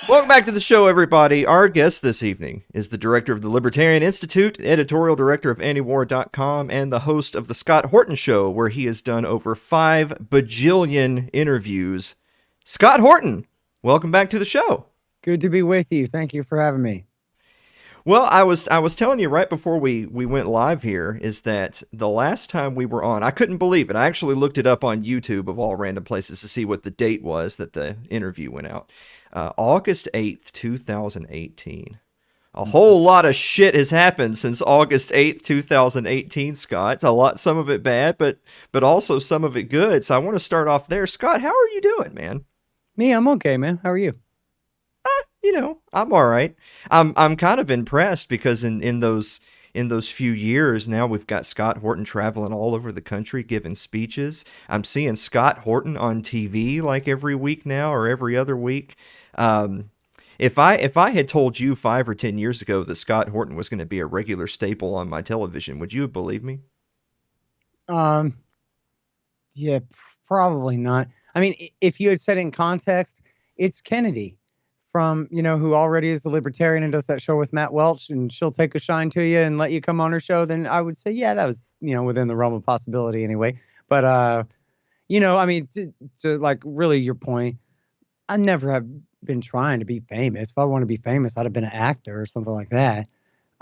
Welcome back to the show, everybody. Our guest this evening is the director of the Libertarian Institute, editorial director of antiwar.com, and the host of the Scott Horton Show, where he has done over 5 bajillion interviews. Scott Horton, welcome back to the show. Good to be with you. Thank you for having me. Well, I was telling you right before we went live here is that the last time we were on, I couldn't believe it. I actually looked it up on YouTube of all random places to see what the date was that the interview went out. August 8th, 2018. A whole lot of shit has happened since August 8th, 2018, Scott. It's a lot, some of it bad, but also some of it good. So I want to start off there. Scott, how are you doing, man? Me, I'm okay, man. How are you? I'm all right. I'm kind of impressed because in those few years now we've got Scott Horton traveling all over the country giving speeches. I'm seeing Scott Horton on TV like every week now or every other week. If I had told you 5 or 10 years ago that Scott Horton was going to be a regular staple on my television, would you have believed me? Yeah, probably not. I mean, if you had said it in context, it's Kennedy from, who already is a libertarian and does that show with Matt Welch, and she'll take a shine to you and let you come on her show, then I would say, yeah, that was, within the realm of possibility anyway. But, I mean, to like really your point, I never have been trying to be famous. If I want to be famous, I'd have been an actor or something like that.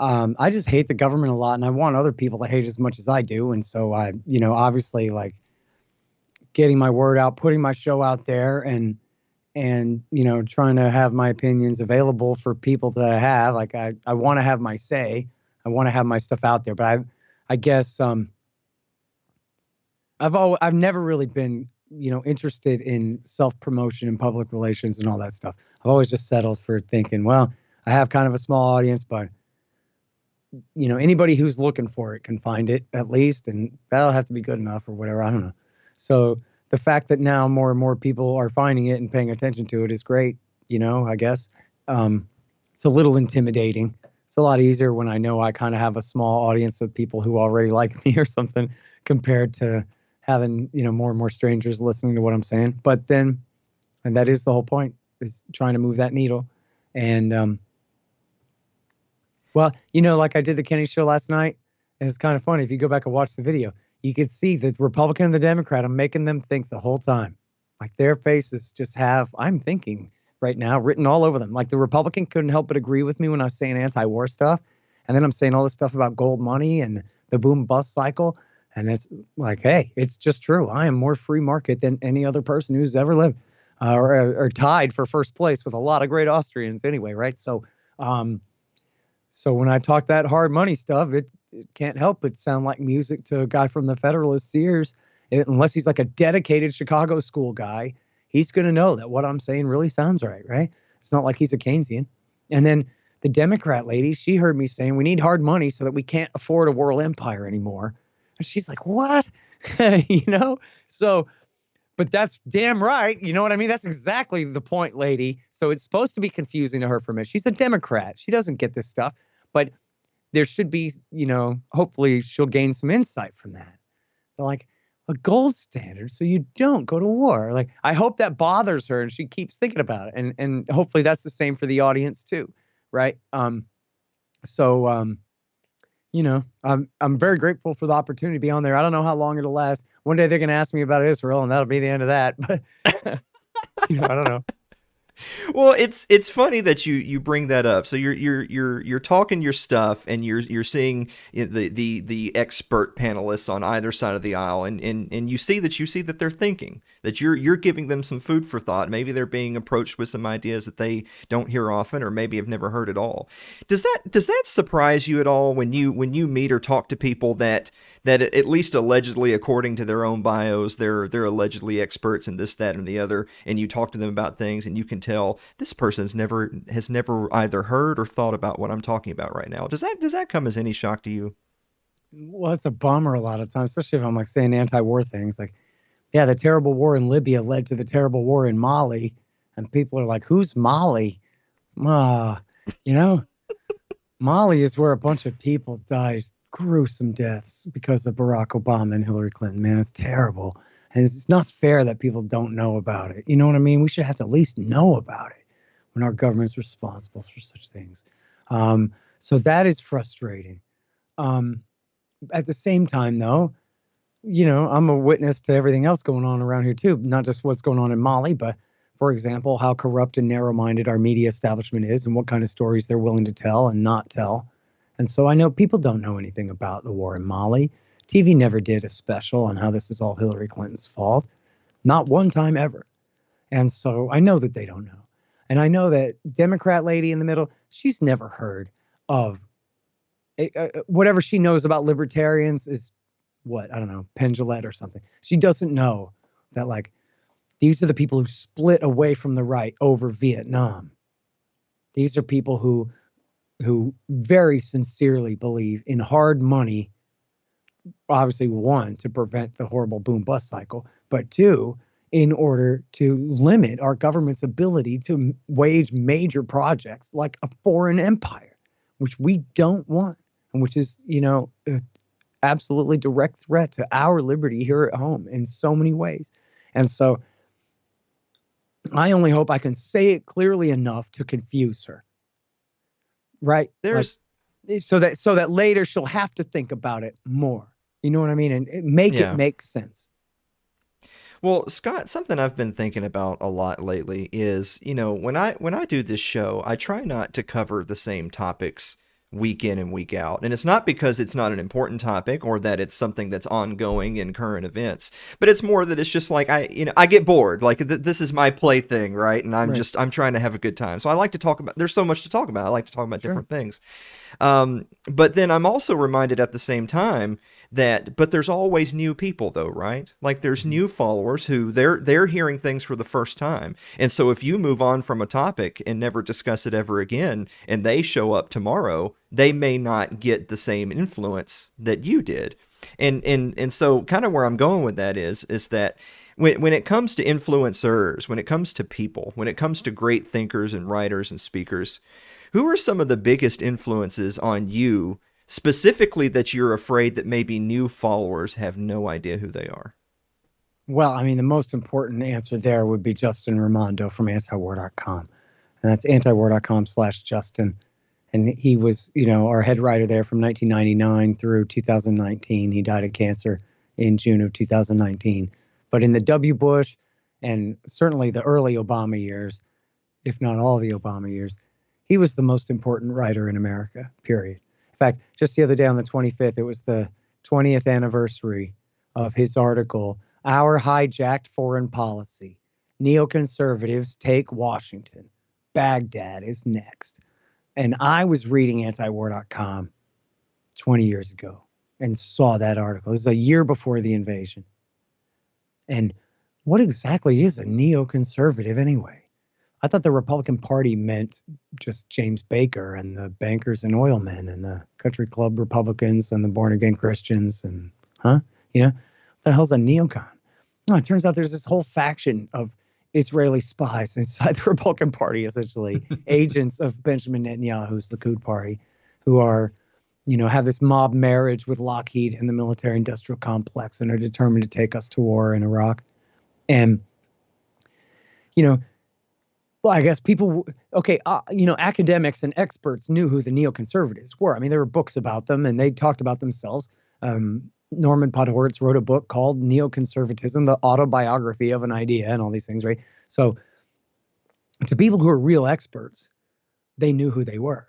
I just hate the government a lot, and I want other people to hate as much as I do. And so I, obviously like getting my word out, putting my show out there, and trying to have my opinions available for people to have. Like I want to have my say. I want to have my stuff out there. But I guess I've never really been interested in self-promotion and public relations and all that stuff. I've always just settled for thinking, well, I have kind of a small audience, but anybody who's looking for it can find it at least, and that'll have to be good enough or whatever. I don't know. So the fact that now more and more people are finding it and paying attention to it is great. I guess it's a little intimidating. It's a lot easier when I know I kind of have a small audience of people who already like me or something, compared to having, more and more strangers listening to what I'm saying. But then, and that is the whole point, is trying to move that needle. And, well, like I did the Kenny show last night, and it's kind of funny. If you go back and watch the video, you could see the Republican and the Democrat. I'm making them think the whole time. Like their faces just have, I'm thinking right now, written all over them. Like the Republican couldn't help but agree with me when I was saying anti-war stuff. And then I'm saying all this stuff about gold money and the boom bust cycle. And it's like, hey, it's just true. I am more free market than any other person who's ever lived, or tied for first place with a lot of great Austrians anyway, right? So when I talk that hard money stuff, it can't help but sound like music to a guy from the Federalist Sears. Unless he's like a dedicated Chicago school guy, he's going to know that what I'm saying really sounds right? It's not like he's a Keynesian. And then the Democrat lady, she heard me saying we need hard money so that we can't afford a world empire anymore. And she's like, what? So, but that's damn right. You know what I mean? That's exactly the point, lady. So it's supposed to be confusing to her for me. She's a Democrat. She doesn't get this stuff. But there should be, hopefully she'll gain some insight from that. They're like, a gold standard, so you don't go to war. Like, I hope that bothers her and she keeps thinking about it. And hopefully that's the same for the audience too, right? I'm very grateful for the opportunity to be on there. I don't know how long it'll last. One day they're going to ask me about Israel, and that'll be the end of that. But I don't know. Well, it's funny that you bring that up. So you're talking your stuff, and you're seeing the expert panelists on either side of the aisle, and you see that they're thinking, that you're giving them some food for thought. Maybe they're being approached with some ideas that they don't hear often, or maybe have never heard at all. Does that surprise you at all when you meet or talk to people that at least allegedly, according to their own bios, they're allegedly experts in this, that, and the other, and you talk to them about things, and you can tell this person's has never either heard or thought about what I'm talking about right now. Does that come as any shock to you? Well, it's a bummer a lot of times, especially if I'm like saying anti-war things. Like, yeah, the terrible war in Libya led to the terrible war in Mali, and people are like, "Who's Mali?" Ah, you know, Mali is where a bunch of people died gruesome deaths because of Barack Obama and Hillary Clinton. Man, it's terrible. And it's not fair that people don't know about it. You know what I mean? We should have to at least know about it. when our government's responsible for such things. So that is frustrating. At the same time, though, I'm a witness to everything else going on around here too, not just what's going on in Mali, but for example, how corrupt and narrow-minded our media establishment is and what kind of stories they're willing to tell and not tell. And so I know people don't know anything about the war in Mali. TV never did a special on how this is all Hillary Clinton's fault. Not one time ever. And so I know that they don't know. And I know that Democrat lady in the middle, she's never heard of whatever she knows about libertarians is what, I don't know, Pendulette or something. She doesn't know that, like, these are the people who split away from the right over Vietnam. These are people who very sincerely believe in hard money, obviously, one, to prevent the horrible boom bust cycle, but two, in order to limit our government's ability to wage major projects like a foreign empire, which we don't want, and which is, absolutely direct threat to our liberty here at home in so many ways. And so I only hope I can say it clearly enough to confuse her. Right? There's So that later she'll have to think about it more. You know what I mean? And it make sense. Well, Scott, something I've been thinking about a lot lately is, when I do this show, I try not to cover the same topics week in and week out. And it's not because it's not an important topic or that it's something that's ongoing in current events, but it's more that it's just like I get bored. Like this is my plaything, right? And I'm trying to have a good time. So I like to talk about, there's so much to talk about. I like to talk about different things. But then I'm also reminded at the same time but there's always new people though, right? Like there's new followers who they're hearing things for the first time. And so if you move on from a topic and never discuss it ever again, and they show up tomorrow, they may not get the same influence that you did. And so kind of where I'm going with that is that when it comes to influencers, when it comes to people, when it comes to great thinkers and writers and speakers, who are some of the biggest influences on you, specifically that you're afraid that maybe new followers have no idea who they are? Well, I mean, the most important answer there would be Justin Raimondo from antiwar.com. And that's antiwar.com/Justin. And he was, our head writer there from 1999 through 2019. He died of cancer in June of 2019. But in the W. Bush and certainly the early Obama years, if not all the Obama years, he was the most important writer in America, period. In fact, just the other day on the 25th, it was the 20th anniversary of his article, Our Hijacked Foreign Policy. Neoconservatives Take Washington. Baghdad is next. And I was reading antiwar.com 20 years ago and saw that article. This is a year before the invasion. And what exactly is a neoconservative anyway? I thought the Republican Party meant just James Baker and the bankers and oil men and the country club Republicans and the born-again Christians and, what the hell's a neocon? No, it turns out there's this whole faction of Israeli spies inside the Republican Party, essentially, agents of Benjamin Netanyahu's Likud Party, who are, have this mob marriage with Lockheed and the military-industrial complex and are determined to take us to war in Iraq. And, well, I guess people, academics and experts knew who the neoconservatives were. I mean, there were books about them, and they talked about themselves. Norman Podhoretz wrote a book called Neoconservatism, the Autobiography of an Idea, and all these things, right? So to people who are real experts, they knew who they were.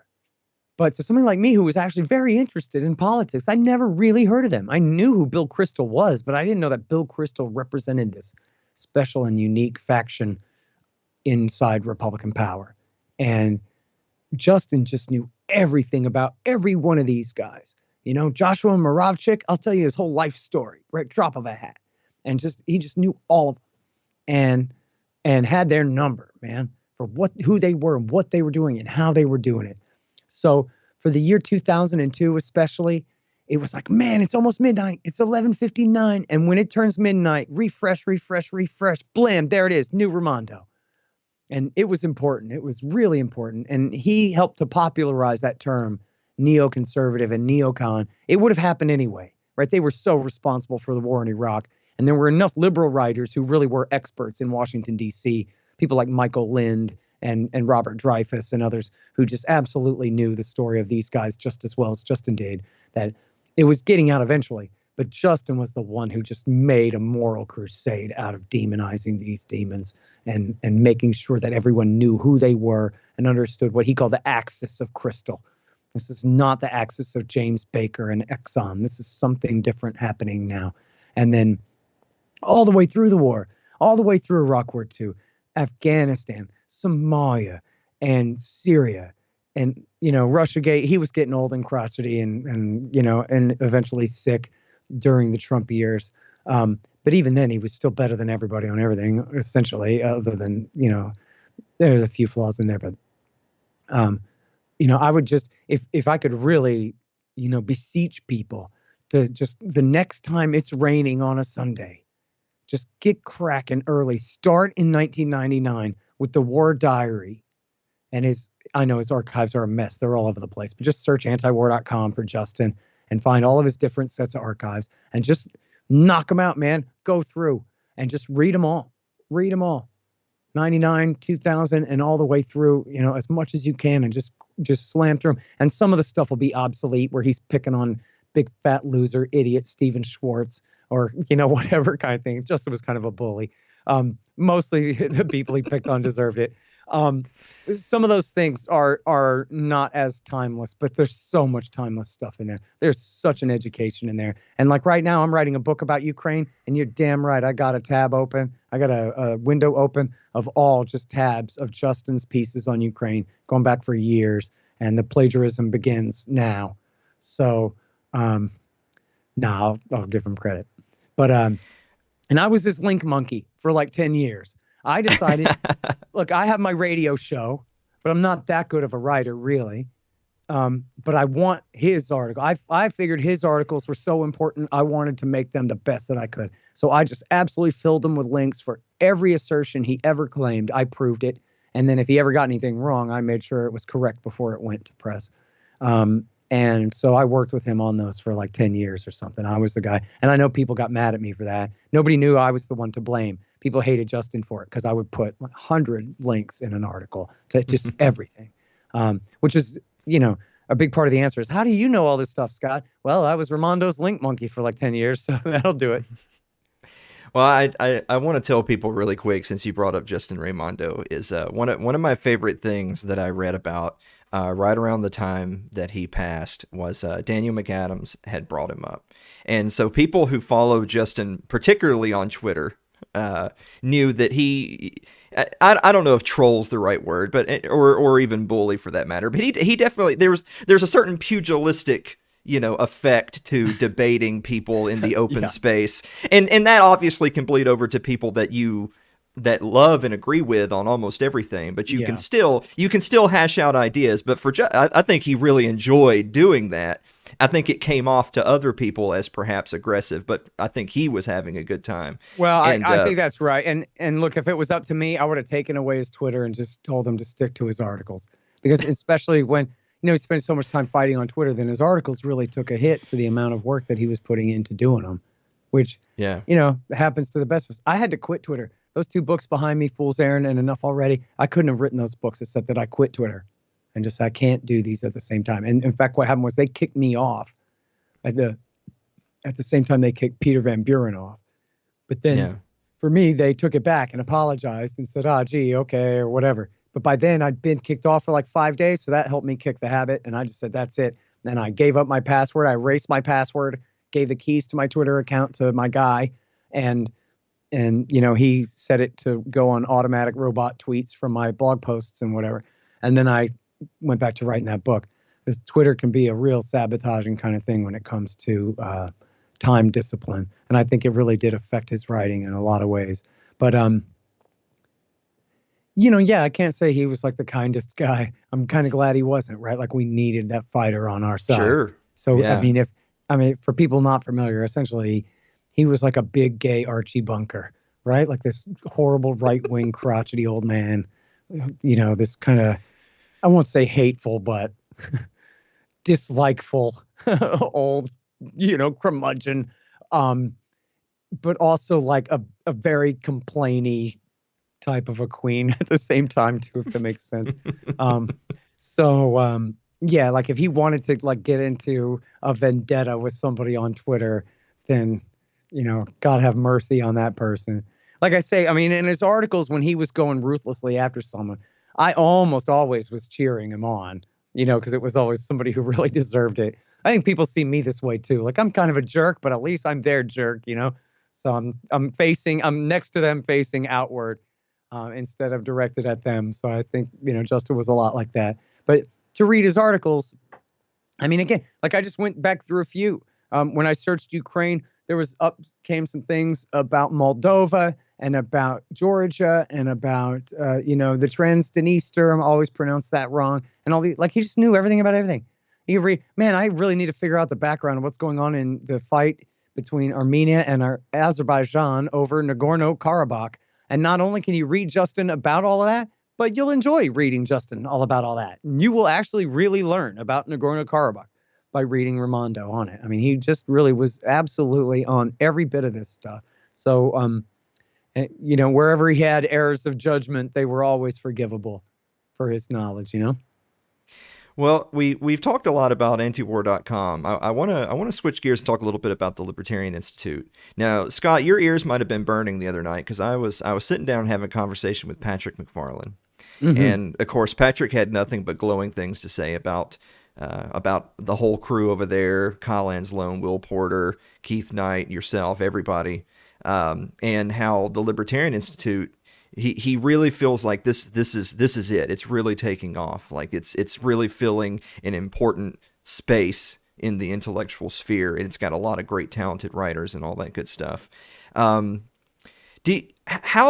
But to somebody like me who was actually very interested in politics, I never really heard of them. I knew who Bill Kristol was, but I didn't know that Bill Kristol represented this special and unique faction inside Republican power. And Justin just knew everything about every one of these guys. Joshua Moravchik, I'll tell you his whole life story, right? Drop of a hat. And he just knew all of them and had their number, man, for who they were and what they were doing and how they were doing it. So for the year 2002, especially, it was like, man, it's almost midnight. It's 11:59. And when it turns midnight, refresh, blam, there it is, new Raimondo. And it was important. It was really important. And he helped to popularize that term, neoconservative and neocon. It would have happened anyway, right? They were so responsible for the war in Iraq. And there were enough liberal writers who really were experts in Washington, D.C., people like Michael Lind and Robert Dreyfuss and others who just absolutely knew the story of these guys just as well as Justin did, that it was getting out eventually. But Justin was the one who just made a moral crusade out of demonizing these demons and making sure that everyone knew who they were and understood what he called the axis of crystal. This is not the axis of James Baker and Exxon. This is something different happening now. And then all the way through the war, all the way through Iraq War II, Afghanistan, Somalia, and Syria, and Russiagate. He was getting old and crotchety, and eventually sick during the Trump years. But even then, he was still better than everybody on everything, essentially. Other than there's a few flaws in there, but I would just, if I could really, beseech people to just, the next time it's raining on a Sunday, just get cracking early. Start in 1999 with the War Diary. And I know his archives are a mess. They're all over the place. But just search antiwar.com for Justin and find all of his different sets of archives and just knock them out, man. Go through and just read them all. Read them all. 99, 2000, and all the way through, as much as you can, and just slam through them. And some of the stuff will be obsolete, where he's picking on big fat loser idiot Stephen Schwartz, or whatever kind of thing. Justin was kind of a bully. Mostly the people he picked on deserved it. Some of those things are not as timeless, but there's so much timeless stuff in there. There's such an education in there. And like right now, I'm writing a book about Ukraine, and you're damn right, I got a tab open. I got a window open of all just tabs of Justin's pieces on Ukraine, going back for years. And the plagiarism begins now. So, I'll give him credit. But and I was this link monkey for like 10 years. I decided, look, I have my radio show, but I'm not that good of a writer, really. But I want his article. I figured his articles were so important, I wanted to make them the best that I could. So I just absolutely filled them with links for every assertion he ever claimed. I proved it. And then if he ever got anything wrong, I made sure it was correct before it went to press. And so I worked with him on those for like 10 years or something. I was the guy. And I know people got mad at me for that. Nobody knew I was the one to blame. People hated Justin for it because I would put 100 links in an article to just everything, which is, a big part of the answer is, how do you know all this stuff, Scott? Well, I was Raimondo's link monkey for like 10 years, so that'll do it. Well, I want to tell people really quick, since you brought up Justin Raimondo, is one of my favorite things that I read about right around the time that he passed was Daniel McAdams had brought him up. And so people who follow Justin, particularly on Twitter, knew that I don't know if troll's the right word, but or even bully for that matter, but he definitely, there's a certain pugilistic effect to debating people in the open space, and that obviously can bleed over to people that love and agree with on almost everything, but you can still hash out ideas. But I think he really enjoyed doing that. I think it came off to other people as perhaps aggressive, but I think he was having a good time. Well, I think that's right. And look, if it was up to me, I would have taken away his Twitter and just told him to stick to his articles, because especially when he spent so much time fighting on Twitter, then his articles really took a hit for the amount of work that he was putting into doing them, which happens to the best of us. I had to quit Twitter. Those 2 books behind me, Fool's Errand and Enough Already, I couldn't have written those books except that I quit Twitter and just, I can't do these at the same time. And in fact, what happened was they kicked me off at the same time they kicked Peter Van Buren off. But then for me, they took it back and apologized and said, gee, okay, or whatever. But by then I'd been kicked off for like 5 days. So that helped me kick the habit. And I just said, that's it. Then I gave up my password. I erased my password, gave the keys to my Twitter account to my guy. And he set it to go on automatic robot tweets from my blog posts and whatever. And then I went back to writing that book, because Twitter can be a real sabotaging kind of thing when it comes to time discipline. And I think it really did affect his writing in a lot of ways. But, I can't say he was like the kindest guy. I'm kind of glad he wasn't, right? Like, we needed that fighter on our side. Sure. So, yeah. For people not familiar, essentially, he was like a big gay Archie Bunker, right? Like this horrible right-wing crotchety old man, this kind of, I won't say hateful, but dislikeful old, curmudgeon, but also like a very complainy type of a queen at the same time too, if that makes sense. Um, so yeah, like if he wanted to like get into a vendetta with somebody on Twitter, then God have mercy on that person. Like I say, I mean, in his articles when he was going ruthlessly after someone, I almost always was cheering him on, because it was always somebody who really deserved it. I think people see me this way too. Like I'm kind of a jerk, but at least I'm their jerk. So I'm next to them facing outward instead of directed at them. So I think, Justin was a lot like that. But to read his articles, I mean, again, like I just went back through a few. When I searched Ukraine, there came some things about Moldova and about Georgia and about the Transdniester. I always pronounce that wrong. And all the like, he just knew everything about everything. You read, man, I really need to figure out the background of what's going on in the fight between Armenia and Azerbaijan over Nagorno-Karabakh. And not only can you read Justin about all of that, but you'll enjoy reading Justin all about all that. And you will actually really learn about Nagorno-Karabakh by reading Raimondo on it. I mean, he just really was absolutely on every bit of this stuff. So, wherever he had errors of judgment, they were always forgivable for his knowledge. Well, we've talked a lot about antiwar.com. I want to switch gears and talk a little bit about the Libertarian Institute. Now, Scott, your ears might have been burning the other night because I was sitting down having a conversation with Patrick McFarlane, and of course Patrick had nothing but glowing things to say about the whole crew over there: Kyle Anslow, Will Porter, Keith Knight, yourself, everybody, and how the Libertarian Institute. He really feels like this is it. It's really taking off. Like it's really filling an important space in the intellectual sphere, and it's got a lot of great talented writers and all that good stuff. How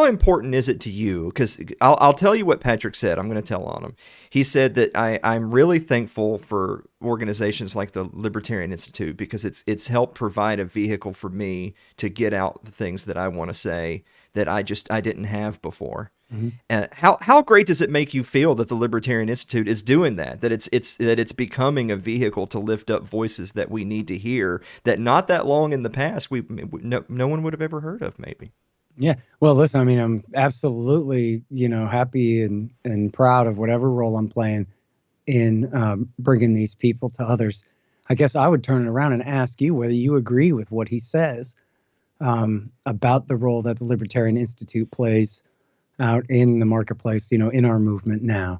important is it to you? Because I'll tell you what Patrick said. I'm going to tell on him. He said that I'm really thankful for organizations like the Libertarian Institute because it's helped provide a vehicle for me to get out the things that I want to say that I didn't have before. How great does it make you feel that the Libertarian Institute is doing that? That it's becoming a vehicle to lift up voices that we need to hear that not that long in the past no one would have ever heard of, maybe. Yeah. Well, listen, I mean, I'm absolutely, happy and proud of whatever role I'm playing in bringing these people to others. I guess I would turn it around and ask you whether you agree with what he says about the role that the Libertarian Institute plays out in the marketplace, in our movement now.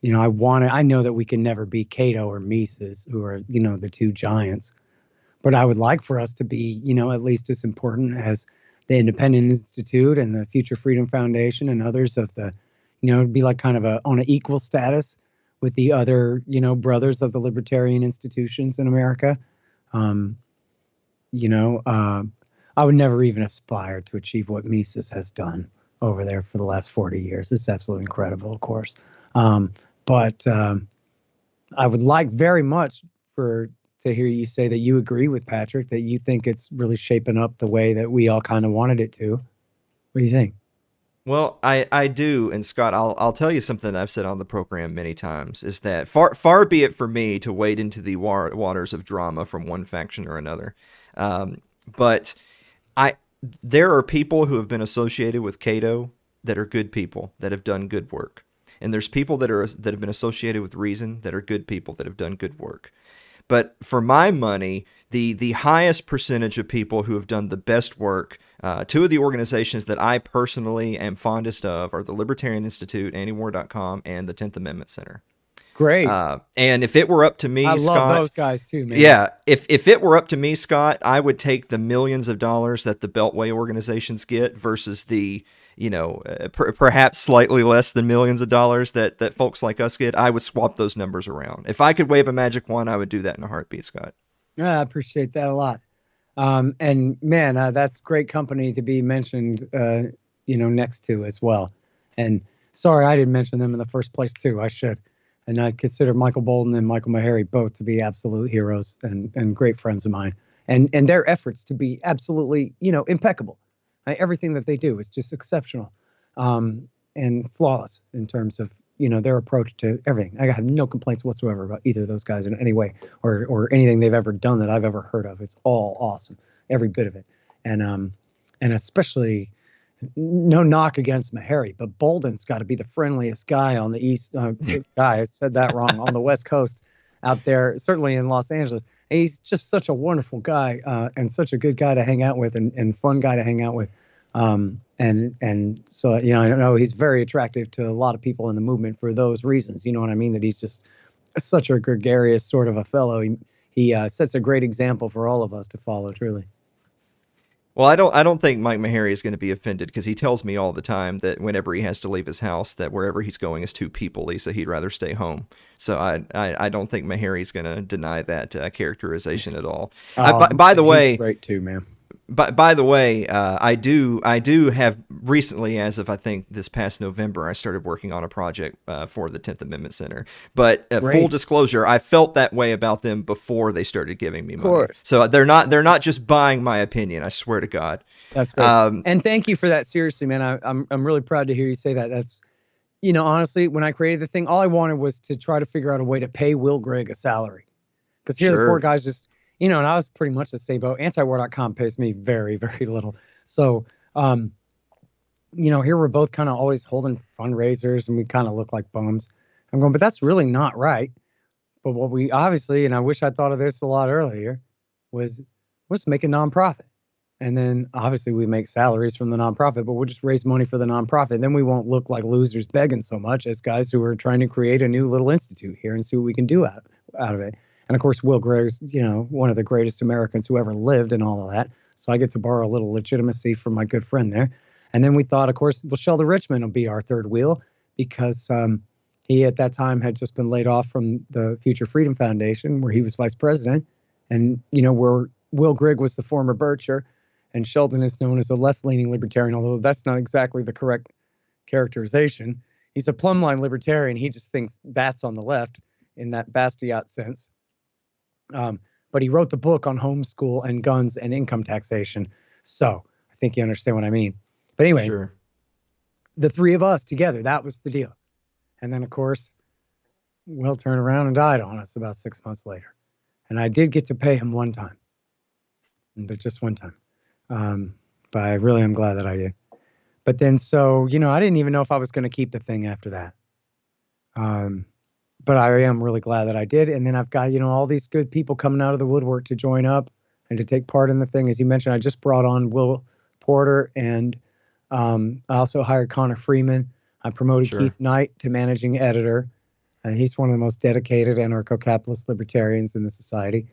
I know that we can never be Cato or Mises, who are, the two giants, but I would like for us to be, at least as important as the Independent Institute and the Future Freedom Foundation and others of the, be like kind of on an equal status with the other, brothers of the libertarian institutions in America. I would never even aspire to achieve what Mises has done over there for the last 40 years. It's absolutely incredible, of course. But I would like very much to hear you say that you agree with Patrick, that you think it's really shaping up the way that we all kind of wanted it to. What do you think? Well, I do, and Scott, I'll tell you something I've said on the program many times, is that far be it for me to wade into the waters of drama from one faction or another. But there are people who have been associated with Cato that are good people that have done good work. And there's people that have been associated with Reason that are good people that have done good work. But for my money, the highest percentage of people who have done the best work, two of the organizations that I personally am fondest of are the Libertarian Institute, antiwar.com, and the 10th Amendment Center. Great. And if it were up to me, I Scott, love those guys too, man. Yeah, if it were up to me, Scott, I would take the millions of dollars that the Beltway organizations get versus the perhaps slightly less than millions of dollars that folks like us get. I would swap those numbers around. If I could wave a magic wand, I would do that in a heartbeat, Scott. Yeah, I appreciate that a lot. And man, that's great company to be mentioned, next to as well. And sorry, I didn't mention them in the first place too. I should. And I consider Michael Bolden and Michael Maharry both to be absolute heroes and great friends of mine. And their efforts to be absolutely, impeccable. Everything that they do is just exceptional and flawless in terms of, their approach to everything. I have no complaints whatsoever about either of those guys in any way or anything they've ever done that I've ever heard of. It's all awesome, every bit of it. And especially no knock against Meharry, but Bolden's got to be the friendliest guy on the east. Guy, I said that wrong. On the West Coast, out there, certainly in Los Angeles. And he's just such a wonderful guy, and such a good guy to hang out with, and fun guy to hang out with. And so I know he's very attractive to a lot of people in the movement for those reasons. You know what I mean? That he's just such a gregarious sort of a fellow. He sets a great example for all of us to follow. Truly. Well, I don't think Mike Maharrey is going to be offended because he tells me all the time that whenever he has to leave his house, that wherever he's going is too peoply, so he'd rather stay home. So I don't think Maharrey's going to deny that characterization at all. By the He's way, great too, man. by the way, I do have recently, as of I think this past November, I started working on a project for the 10th Amendment Center. But full disclosure, I felt that way about them before they started giving me money. Of course. So they're not just buying my opinion. I swear to God. That's great. And thank you for that. Seriously, man, I'm really proud to hear you say that. That's, honestly, when I created the thing, all I wanted was to try to figure out a way to pay Will Grigg a salary, because here the poor guy's just. And I was pretty much the same boat. Antiwar.com pays me very, very little. So, here we're both kind of always holding fundraisers and we kind of look like bums. I'm going, but that's really not right. But what we obviously, and I wish I thought of this a lot earlier, was let's make a nonprofit. And then obviously we make salaries from the nonprofit, but we'll just raise money for the nonprofit. And then we won't look like losers begging so much as guys who are trying to create a new little institute here and see what we can do out of it. And of course, Will Grigg's, one of the greatest Americans who ever lived and all of that. So I get to borrow a little legitimacy from my good friend there. And then we thought, of course, well, Sheldon Richmond will be our third wheel, because he at that time had just been laid off from the Future Freedom Foundation, where he was vice president. And, where Will Grigg was the former Bircher, and Sheldon is known as a left-leaning libertarian, although that's not exactly the correct characterization. He's a plumb-line libertarian. He just thinks that's on the left in that Bastiat sense. But he wrote the book on homeschool and guns and income taxation. So I think you understand what I mean. But anyway, the three of us together, that was the deal. And then, of course, Will turned around and died on us about 6 months later. And I did get to pay him one time, but just one time. But I really am glad that I did. But then, so, I didn't even know if I was going to keep the thing after that. But I am really glad that I did. And then I've got, all these good people coming out of the woodwork to join up and to take part in the thing. As you mentioned, I just brought on Will Porter, and I also hired Connor Freeman. I promoted Keith Knight to managing editor. He's one of the most dedicated anarcho-capitalist libertarians in the society.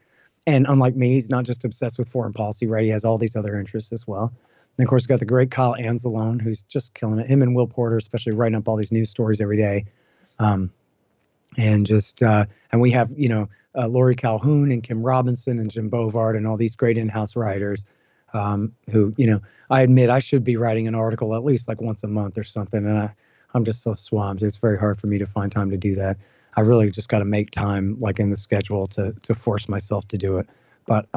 And unlike me, he's not just obsessed with foreign policy, right? He has all these other interests as well. And of course, we've got the great Kyle Anzalone, who's just killing it. Him and Will Porter, especially writing up all these news stories every day. And we have, Lori Calhoun and Kim Robinson and Jim Bovard and all these great in-house writers who, I admit I should be writing an article at least like once a month or something. And I'm just so swamped. It's very hard for me to find time to do that. I really just got to make time, like in the schedule, to force myself to do it. But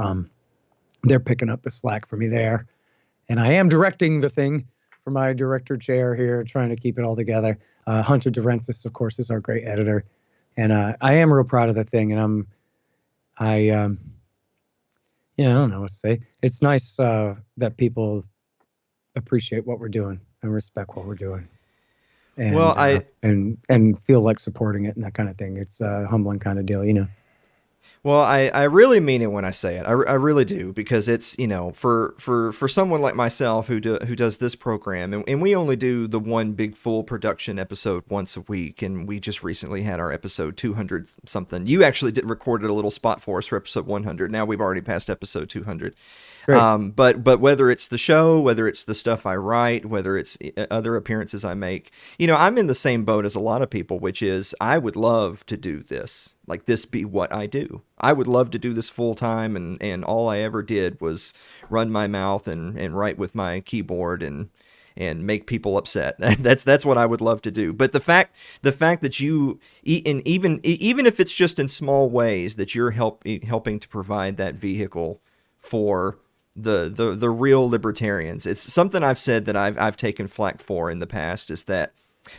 they're picking up the slack for me there. And I am directing the thing for my director chair here, trying to keep it all together. Hunter DeRensis, of course, is our great editor. And I am real proud of the thing. And I don't know what to say. It's nice that people appreciate what we're doing and respect what we're doing. And, well, and feel like supporting it and that kind of thing. It's a humbling kind of deal, Well, I really mean it when I say it. I really do, because it's, for someone like myself who does this program, and we only do the one big full production episode once a week, and we just recently had our episode 200 something. You actually recorded a little spot for us for episode 100. Now we've already passed episode 200. But whether it's the show, whether it's the stuff I write, whether it's other appearances I make, I'm in the same boat as a lot of people, which is I would love to do this. Like this be what I do. I would love to do this full time, and all I ever did was run my mouth and write with my keyboard and make people upset. That's what I would love to do. But the fact that you, and even if it's just in small ways, that you're helping to provide that vehicle for the real libertarians. It's something I've said that I've taken flack for in the past, is that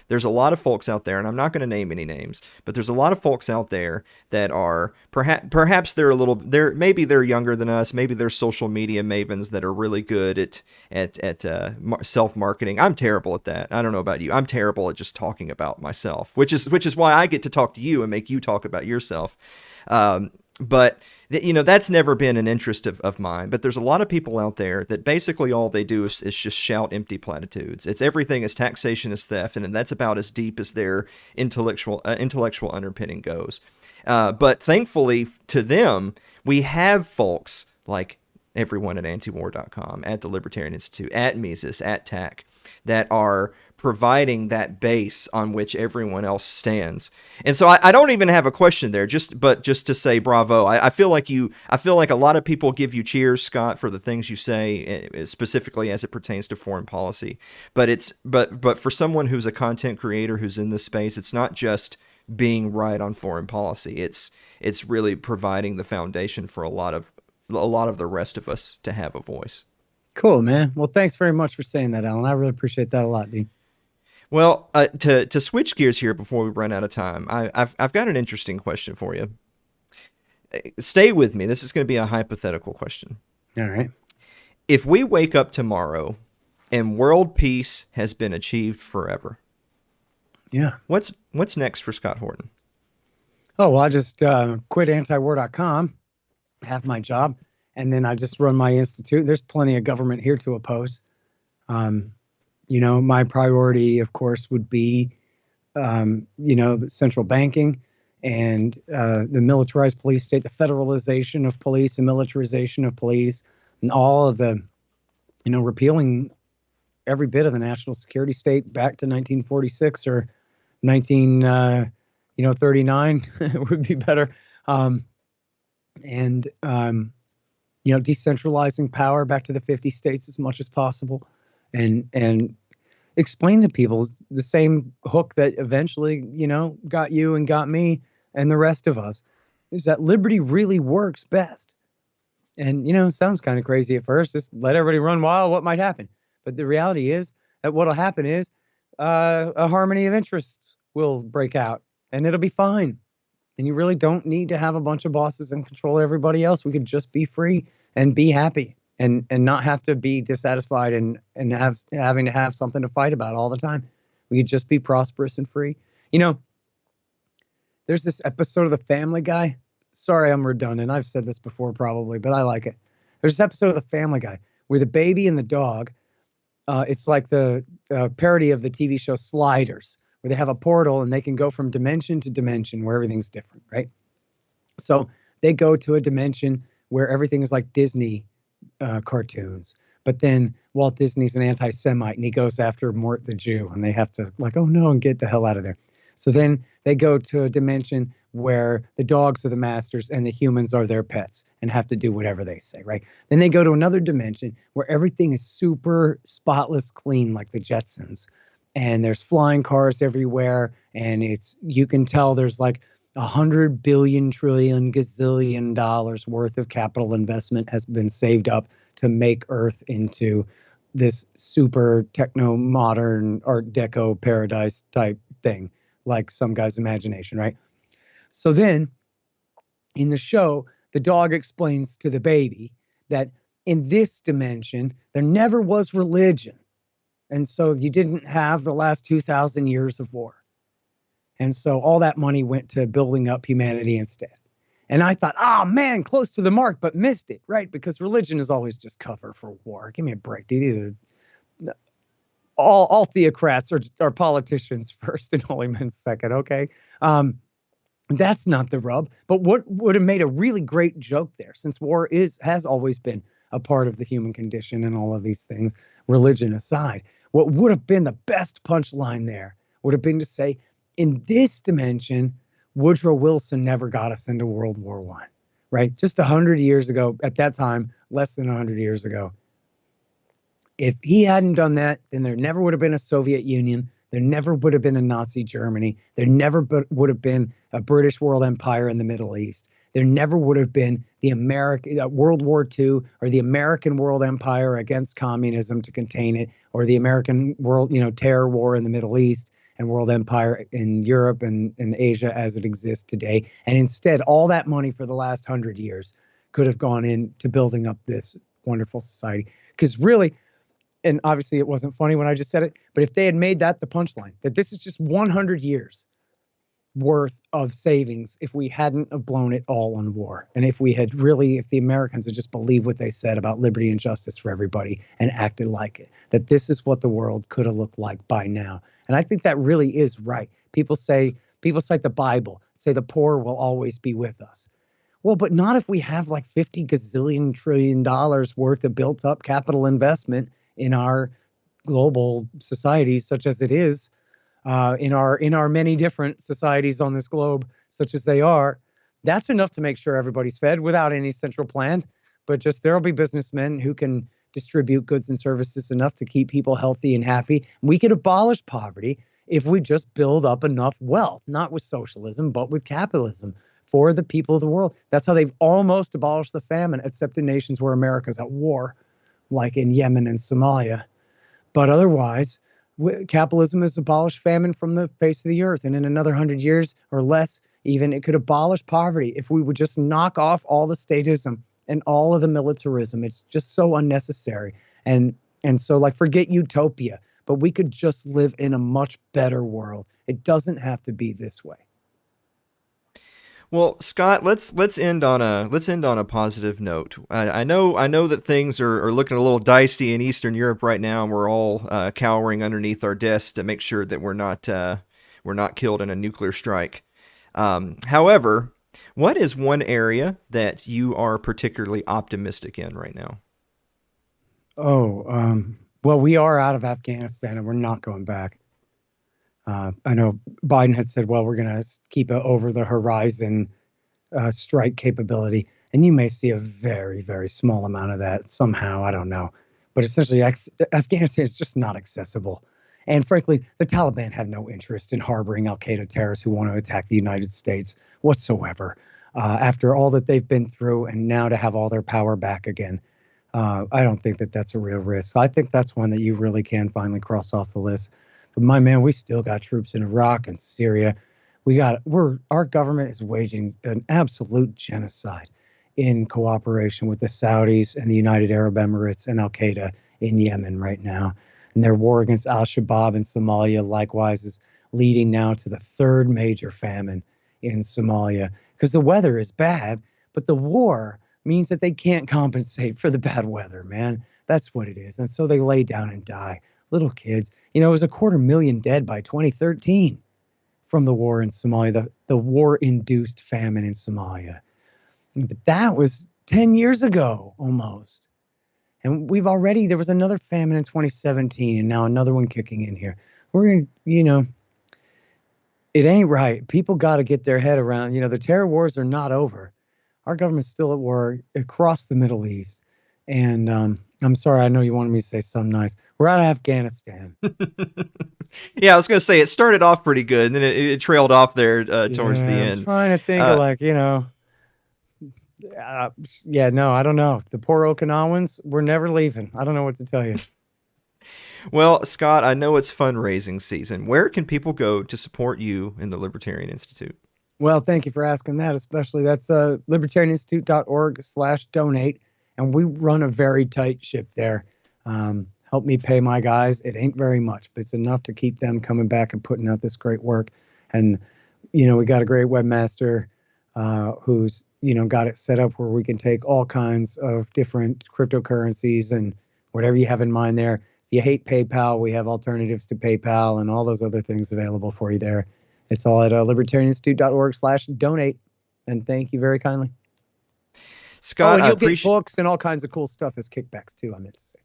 There's a lot of folks out there, and I'm not going to name any names, but there's a lot of folks out there that are perhaps they're a little maybe they're younger than us, maybe they're social media mavens that are really good at self marketing. I'm terrible at that. I don't know about you. I'm terrible at just talking about myself, which is why I get to talk to you and make you talk about yourself. But that's never been an interest of mine. But there's a lot of people out there that basically all they do is just shout empty platitudes. It's everything is taxation is theft, and that's about as deep as their intellectual underpinning goes. But thankfully to them, we have folks like everyone at antiwar.com, at the Libertarian Institute, at Mises, at TAC, that are providing that base on which everyone else stands. And so I don't even have a question there, just to say bravo. I feel like a lot of people give you cheers, Scott, for the things you say, specifically as it pertains to foreign policy. But for someone who's a content creator who's in this space, it's not just being right on foreign policy. It's really providing the foundation for a lot of the rest of us to have a voice. Cool, man. Well, thanks very much for saying that, Alan. I really appreciate that a lot, dude. Well, to switch gears here before we run out of time, I've got an interesting question for you. Stay with me. This is going to be a hypothetical question. All right. If we wake up tomorrow and world peace has been achieved forever, yeah, what's next for Scott Horton? Oh, well, I just quit antiwar.com, have my job, and then I just run my institute. There's plenty of government here to oppose. My priority, of course, would be, the central banking and the militarized police state, the federalization of police and militarization of police, and all of the, repealing every bit of the national security state back to 1946 or 1939 would be better. Decentralizing power back to the 50 states as much as possible, and explain to people the same hook that eventually, got you and got me and the rest of us, is that liberty really works best. And, it sounds kind of crazy at first, just let everybody run wild, what might happen? But the reality is that what'll happen is a harmony of interests will break out, and it'll be fine. And you really don't need to have a bunch of bosses and control everybody else. We could just be free and be happy and not have to be dissatisfied and having to have something to fight about all the time. We could just be prosperous and free. There's this episode of The Family Guy. Sorry, I'm redundant. I've said this before probably, but I like it. There's this episode of The Family Guy where the baby and the dog, it's like the parody of the TV show Sliders, where they have a portal and they can go from dimension to dimension where everything's different, right? So they go to a dimension where everything is like Disney cartoons. But then Walt Disney's an anti-Semite and he goes after Mort the Jew, and they have to oh no, and get the hell out of there. So then they go to a dimension where the dogs are the masters and the humans are their pets and have to do whatever they say, right? Then they go to another dimension where everything is super spotless clean, like the Jetsons. And there's flying cars everywhere, and you can tell there's like 100 billion trillion gazillion dollars worth of capital investment has been saved up to make Earth into this super techno modern Art Deco paradise type thing, like some guy's imagination, right? So then in the show, the dog explains to the baby that in this dimension, there never was religion. And so you didn't have the last 2,000 years of war. And so all that money went to building up humanity instead. And I thought, oh man, close to the mark, but missed it, right? Because religion is always just cover for war. Give me a break, dude. These are all theocrats are politicians first and holy men second, okay? That's not the rub. But what would have made a really great joke there, since war has always been a part of the human condition and all of these things, religion aside, what would have been the best punchline there would have been to say, in this dimension, Woodrow Wilson never got us into World War I, right? Just 100 years ago, at that time, less than 100 years ago. If he hadn't done that, then there never would have been a Soviet Union. There never would have been a Nazi Germany. There never would have been a British world empire in the Middle East. There never would have been the World War II or the American world empire against communism to contain it, or the American world, terror war in the Middle East. and world empire in Europe and Asia as it exists today. And instead, all that money for the last 100 years could have gone into building up this wonderful society. Because really, and obviously it wasn't funny when I just said it, but if they had made that the punchline, that this is just 100 years worth of savings if we hadn't have blown it all on war. And if the Americans had just believed what they said about liberty and justice for everybody and acted like it, that this is what the world could have looked like by now. And I think that really is right. People cite the Bible, say the poor will always be with us. Well, but not if we have like 50 gazillion trillion dollars worth of built up capital investment in our global society, such as it is, in our many different societies on this globe, such as they are. That's enough to make sure everybody's fed without any central plan. But just there'll be businessmen who can distribute goods and services enough to keep people healthy and happy. We could abolish poverty if we just build up enough wealth, not with socialism, but with capitalism for the people of the world. That's how they've almost abolished the famine, except in nations where America's at war, like in Yemen and Somalia. But otherwise, capitalism has abolished famine from the face of the earth. And in another 100 years or less, even, it could abolish poverty if we would just knock off all the statism and all of the militarism. It's just so unnecessary. And so, like, forget utopia, but we could just live in a much better world. It doesn't have to be this way. Well, Scott, let's end on a positive note. I know that things are looking a little dicey in Eastern Europe right now, and we're all cowering underneath our desks to make sure that we're not killed in a nuclear strike. However, what is one area that you are particularly optimistic in right now? Well, we are out of Afghanistan, and we're not going back. I know Biden had said, well, we're going to keep an over the horizon strike capability. And you may see a very, very small amount of that somehow. I don't know. But essentially, Afghanistan is just not accessible. And frankly, the Taliban have no interest in harboring al-Qaeda terrorists who want to attack the United States whatsoever. After all that they've been through, and now to have all their power back again, I don't think that that's a real risk. I think that's one that you really can finally cross off the list. But my man, we still got troops in Iraq and Syria. Our government is waging an absolute genocide in cooperation with the Saudis and the United Arab Emirates and al-Qaeda in Yemen right now. And their war against al-Shabaab in Somalia likewise is leading now to the third major famine in Somalia, because the weather is bad, but the war means that they can't compensate for the bad weather, man. That's what it is. And so they lay down and die. Little kids. It was 250,000 dead by 2013 from the war in Somalia, the war-induced famine in Somalia. But that was 10 years ago almost. And there was another famine in 2017, and now another one kicking in here. It ain't right. People got to get their head around, the terror wars are not over. Our government's still at war across the Middle East. And I'm sorry, I know you wanted me to say something nice. We're out of Afghanistan. Yeah, I was going to say it started off pretty good, and then it trailed off there towards the end. I'm trying to think of no, I don't know. The poor Okinawans, we're never leaving. I don't know what to tell you. Well, Scott, I know it's fundraising season. Where can people go to support you in the Libertarian Institute? Well, thank you for asking that, especially. That's libertarianinstitute.org/donate. And we run a very tight ship there. Help me pay my guys. It ain't very much, but it's enough to keep them coming back and putting out this great work. And, we got a great webmaster who's, got it set up where we can take all kinds of different cryptocurrencies and whatever you have in mind there. If you hate PayPal, we have alternatives to PayPal and all those other things available for you there. It's all at libertarianinstitute.org/donate. And thank you very kindly. Scott, and you'll get books and all kinds of cool stuff as kickbacks too, I meant to say.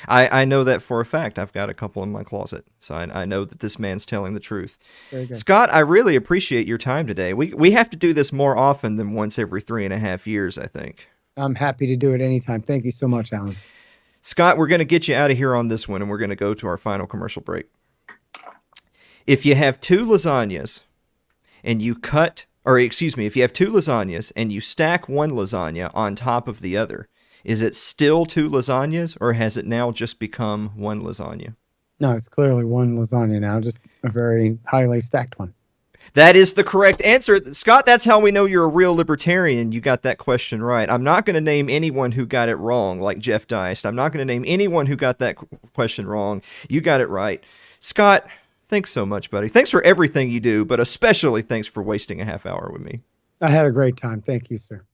I know that for a fact. I've got a couple in my closet, so I know that this man's telling the truth. Very good. Scott, I really appreciate your time today. We have to do this more often than once every 3.5 years, I think. I'm happy to do it anytime. Thank you so much, Alan. Scott, we're going to get you out of here on this one, and we're going to go to our final commercial break. If you have two lasagnas and you if you have two lasagnas and you stack one lasagna on top of the other, is it still two lasagnas, or has it now just become one lasagna? No, it's clearly one lasagna now. Just A very highly stacked one. That is the correct answer. Scott, that's how we know you're a real libertarian. You got that question right. I'm not going to name anyone who got it wrong, like Jeff Deist. I'm not going to name anyone who got that question wrong. You got it right. Scott, thanks so much, buddy. Thanks for everything you do, but especially thanks for wasting a half hour with me. I had a great time. Thank you, sir.